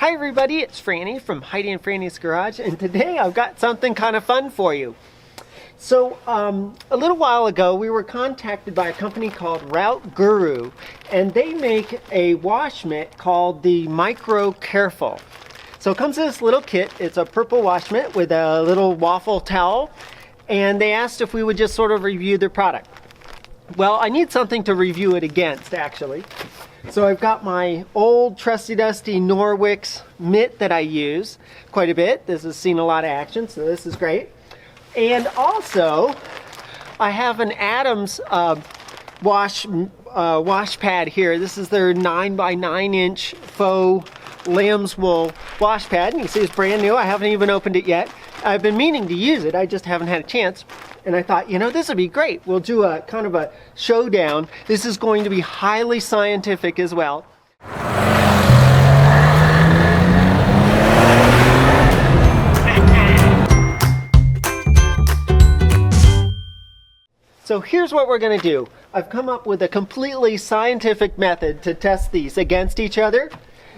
Hi everybody, it's Franny from Heidi and Franny's Garage, and today I've got something kind of fun for you. So a little while ago we were contacted by a company called RouteGurus, and they make a wash mitt called the Micro Careful. So it comes in this little kit. It's a purple wash mitt with a little waffle towel, and they asked if we would just sort of review their product. Well, I need something to review it against, actually. So I've got my old trusty dusty Norwix mitt that I use quite a bit. This has seen a lot of action, so this is great. And also, I have an Adams wash pad here. This is their 9x9 inch faux lamb's wool wash pad. And you see it's brand new. I haven't even opened it yet. I've been meaning to use it. I just haven't had a chance. And I thought, you know, this would be great. We'll do a kind of a showdown. This is going to be highly scientific as well. So here's what we're going to do. I've come up with a completely scientific method to test these against each other.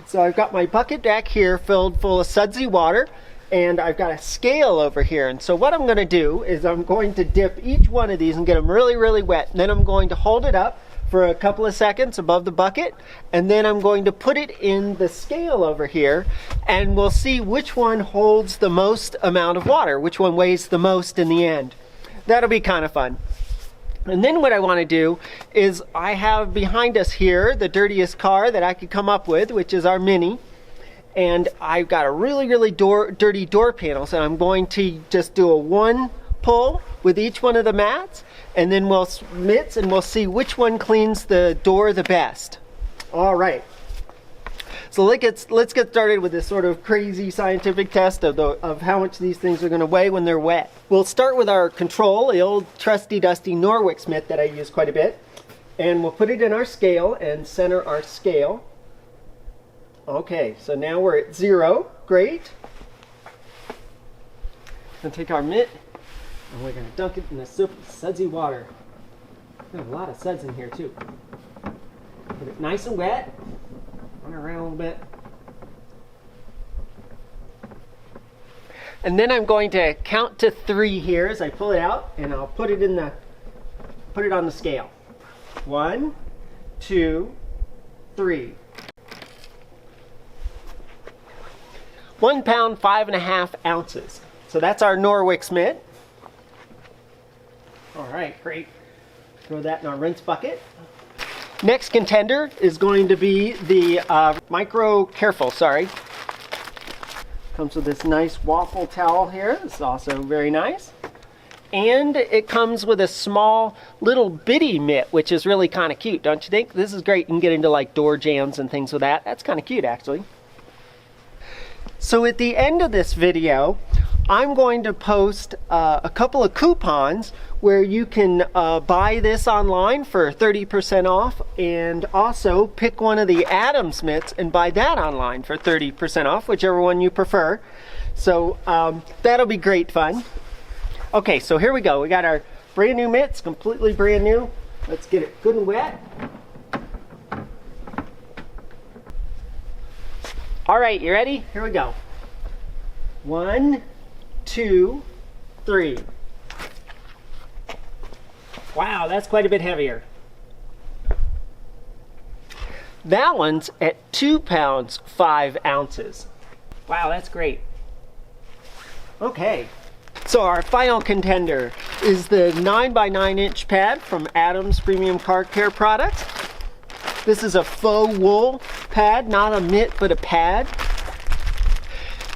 So I've got my bucket back here filled full of sudsy water. And I've got a scale over here. And so what I'm going to do is I'm going to dip each one of these and get them really, really wet. And then I'm going to hold it up for a couple of seconds above the bucket. And then I'm going to put it in the scale over here. And we'll see which one holds the most amount of water, which one weighs the most in the end. That'll be kind of fun. And then what I want to do is I have behind us here the dirtiest car that I could come up with, which is our Mini. And I've got a really, really dirty door panel, so I'm going to just do a one pull with each one of the mats, and then we'll mitts, and we'll see which one cleans the door the best. All right. So let's get started with this sort of crazy scientific test of how much these things are going to weigh when they're wet. We'll start with our control, the old trusty dusty Norwix mitt that I use quite a bit, and we'll put it in our scale and center our scale. Okay, so now we're at 0. Great. We'll take our mitt and we're going to dunk it in the sudsy water. We have a lot of suds in here too. Get it nice and wet. Run around a little bit. And then I'm going to count to 3 here as I pull it out, and I'll put it on the scale. 1, 2, 3. 1 pound, 5.5 ounces. So that's our Norwix mitt. All right, great. Throw that in our rinse bucket. Next contender is going to be the Micro Careful, Comes with this nice waffle towel here. It's also very nice. And it comes with a small little bitty mitt, which is really kind of cute, don't you think? This is great. You can get into like door jams and things with that. That's kind of cute, actually. So at the end of this video, I'm going to post a couple of coupons where you can buy this online for 30% off, and also pick one of the Adams mitts and buy that online for 30% off, whichever one you prefer. So that'll be great fun. Okay, so here we go. We got our brand new mitts, completely brand new. Let's get it good and wet. All right, you ready? Here we go. 1, 2, 3. Wow, that's quite a bit heavier. That one's at 2 pounds, 5 ounces. Wow, that's great. Okay, so our final contender is the 9x9 inch pad from Adams Premium Car Care Products. This is a faux wool pad, not a mitt, but a pad.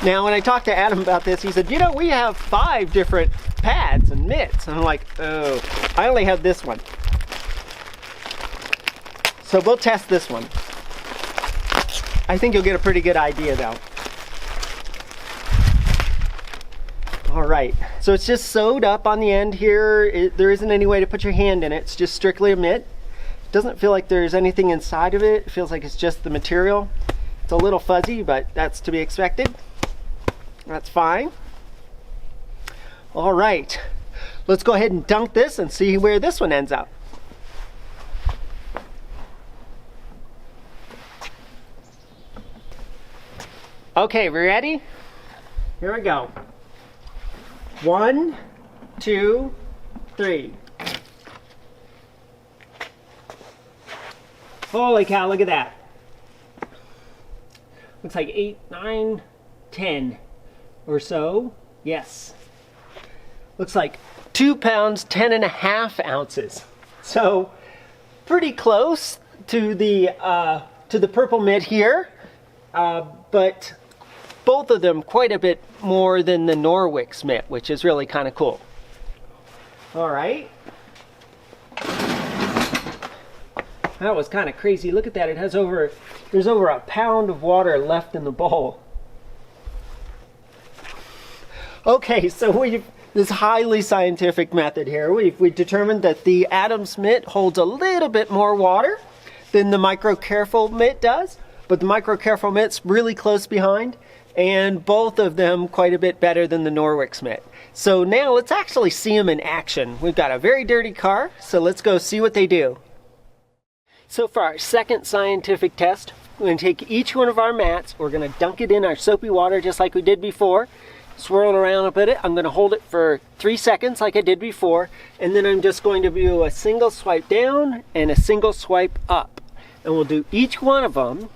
Now, when I talked to Adam about this, he said, you know, we have 5 different pads and mitts. And I'm like, oh, I only have this one. So we'll test this one. I think you'll get a pretty good idea, though. All right, so it's just sewed up on the end here. There isn't any way to put your hand in it. It's just strictly a mitt. Doesn't feel like there's anything inside of it. It feels like it's just the material. It's a little fuzzy, but that's to be expected. That's fine. All right, let's go ahead and dunk this and see where this one ends up. Okay, we ready? Here we go. 1, 2, 3. Holy cow, look at that. Looks like 8, 9, 10 or so. Yes. Looks like 2 pounds, 10.5 ounces. So pretty close to the purple mitt here, but both of them quite a bit more than the Norwick's mitt, which is really kind of cool. All right. That was kind of crazy. Look at that. It has there's over a pound of water left in the bowl. Okay, so this highly scientific method here, we've determined that the Adams mitt holds a little bit more water than the Micro Careful mitt does, but the Micro Careful mitt's really close behind, and both of them quite a bit better than the Norwick's mitt. So now let's actually see them in action. We've got a very dirty car, so let's go see what they do. So for our second scientific test, we're going to take each one of our mats, we're going to dunk it in our soapy water just like we did before, swirl it around a bit. I'm going to hold it for 3 seconds like I did before, and then I'm just going to do a single swipe down and a single swipe up. And we'll do each one of them,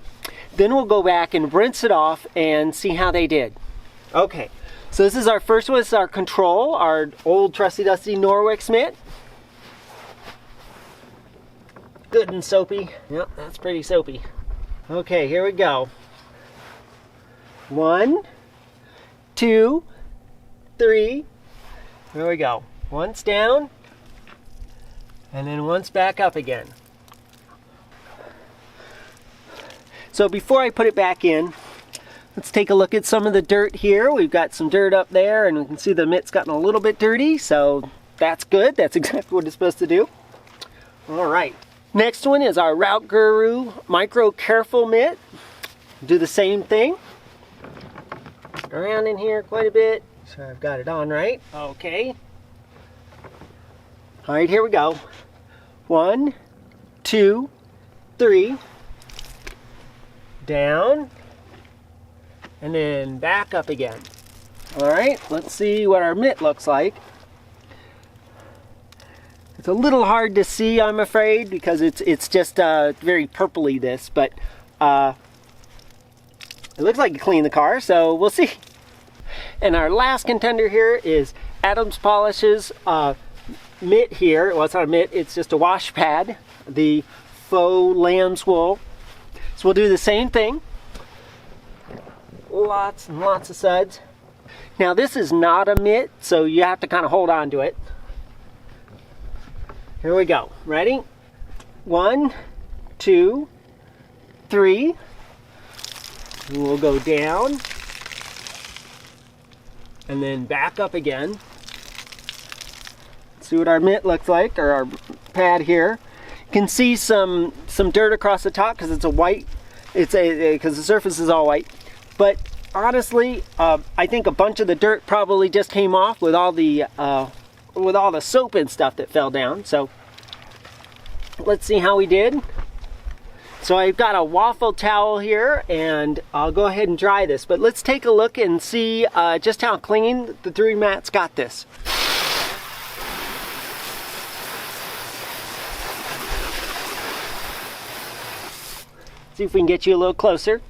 then we'll go back and rinse it off and see how they did. Okay, so this is our first one. This is our control, our old trusty dusty Norwick's mitt. Good and soapy. Yep, that's pretty soapy. Okay, here we go. 1, 2, 3. Here we go. Once down, and then once back up again. So before I put it back in, let's take a look at some of the dirt here. We've got some dirt up there, and we can see the mitt's gotten a little bit dirty, so that's good. That's exactly what it's supposed to do. All right. Next one is our RouteGurus Micro Careful mitt. Do the same thing. Around in here quite a bit. So I've got it on right. Okay. All right, here we go. 1, 2, 3. Down. And then back up again. All right, let's see what our mitt looks like. It's a little hard to see, I'm afraid, because it's just very purpley this, but it looks like you cleaned the car, so we'll see. And our last contender here is Adams Polish's mitt here. Well, it's not a mitt, it's just a wash pad, the faux lamb's wool. So we'll do the same thing. Lots and lots of suds. Now this is not a mitt, so you have to kind of hold on to it. Here we go. Ready? 1, 2, 3. And we'll go down. And then back up again. See what our mitt looks like, or our pad here. You can see some dirt across the top because it's a white. Because the surface is all white. But honestly, I think a bunch of the dirt probably just came off with all the soap and stuff that fell down. So let's see how we did. So I've got a waffle towel here, and I'll go ahead and dry this, but let's take a look and see just how clean the 3 mats got this. See if we can get you a little closer.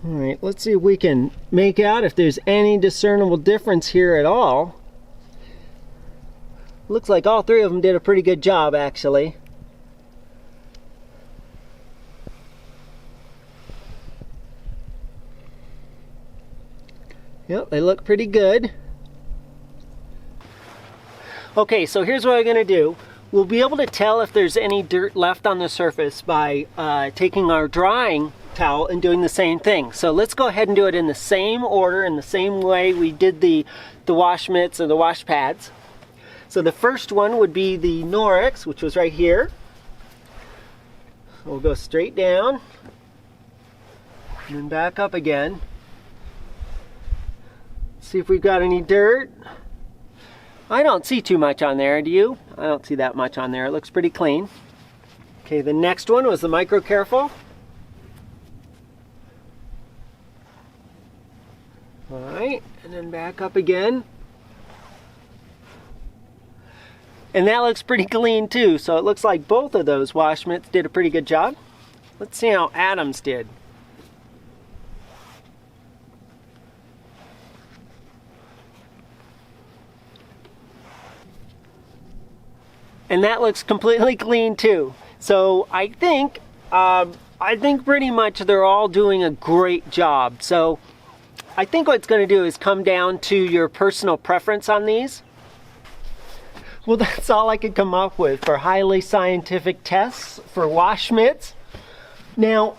All right, let's see if we can make out if there's any discernible difference here at all. Looks like all 3 of them did a pretty good job, actually. Yep, they look pretty good. Okay, so here's what I'm going to do. We'll be able to tell if there's any dirt left on the surface by taking our drying towel and doing the same thing. So let's go ahead and do it in the same order, in the same way we did the wash mitts or the wash pads. So the first one would be the Norwick's, which was right here. We'll go straight down and then back up again. See if we've got any dirt. I don't see too much on there, do you? I don't see that much on there. It looks pretty clean. Okay, the next one was the Micro Careful. All right, and then back up again. And that looks pretty clean too, so it looks like both of those wash mitts did a pretty good job. Let's see how Adam's did. And that looks completely clean too. So I think pretty much they're all doing a great job. So I think what it's going to do is come down to your personal preference on these. Well, that's all I could come up with for highly scientific tests for wash mitts. Now,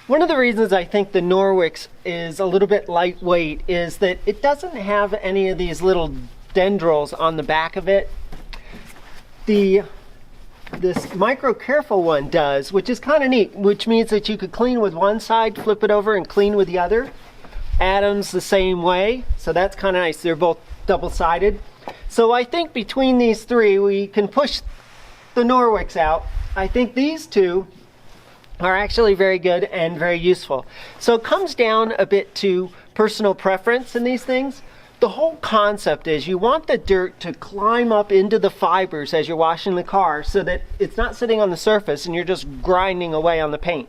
one of the reasons I think the Norwich's is a little bit lightweight is that it doesn't have any of these little dendrils on the back of it. This Micro Careful one does, which is kind of neat, which means that you could clean with one side, flip it over, and clean with the other. Adam's the same way, so that's kind of nice. They're both double-sided. So I think between these three, we can push the Norwich's out. I think these two are actually very good and very useful. So it comes down a bit to personal preference in these things. The whole concept is you want the dirt to climb up into the fibers as you're washing the car so that it's not sitting on the surface and you're just grinding away on the paint.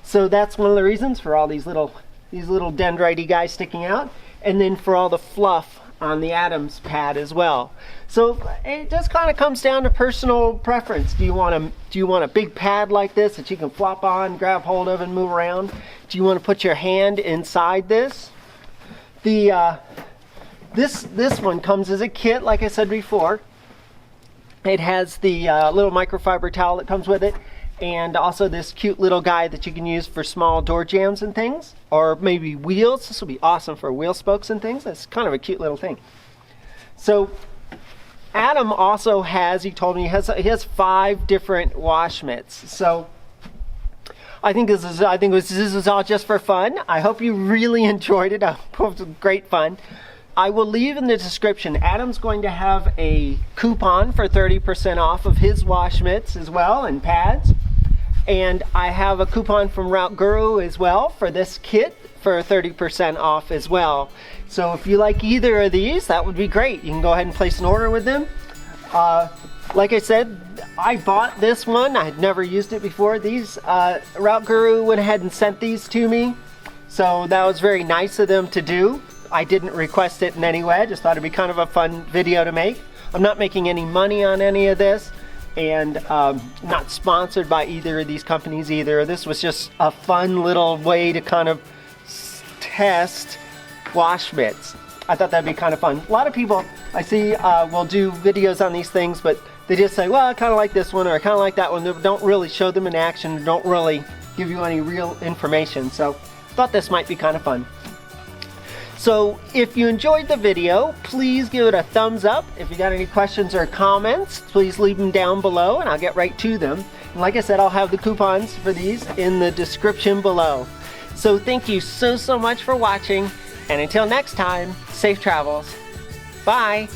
So that's one of the reasons for all these little dendrite-y guys sticking out, and then for all the fluff on the Adams pad as well. So it just kind of comes down to personal preference. Do you want a big pad like this that you can flop on, grab hold of, and move around? Do you want to put your hand inside this? This one comes as a kit, like I said before. It has the little microfiber towel that comes with it, and also this cute little guy that you can use for small door jams and things, or maybe wheels. This will be awesome for wheel spokes and things. That's kind of a cute little thing. So Adam also has, he told me, he has 5 different wash mitts. So I think this is all just for fun. I hope you really enjoyed it. I hope it was great fun. I will leave in the description, Adam's going to have a coupon for 30% off of his wash mitts as well, and pads. And I have a coupon from RouteGurus as well for this kit for 30% off as well. So if you like either of these, that would be great. You can go ahead and place an order with them. Like I said, I bought this one. I had never used it before. These RouteGurus went ahead and sent these to me. So that was very nice of them to do. I didn't request it in any way. I just thought it'd be kind of a fun video to make. I'm not making any money on any of this, and not sponsored by either of these companies either. This was just a fun little way to kind of test wash mitts. I thought that'd be kind of fun. A lot of people I see will do videos on these things, but they just say, well, I kind of like this one, or I kind of like that one. They don't really show them in action, don't really give you any real information. So I thought this might be kind of fun. So if you enjoyed the video, please give it a thumbs up. If you got any questions or comments, please leave them down below and I'll get right to them. And like I said, I'll have the coupons for these in the description below. So thank you so much for watching, and until next time, safe travels. Bye.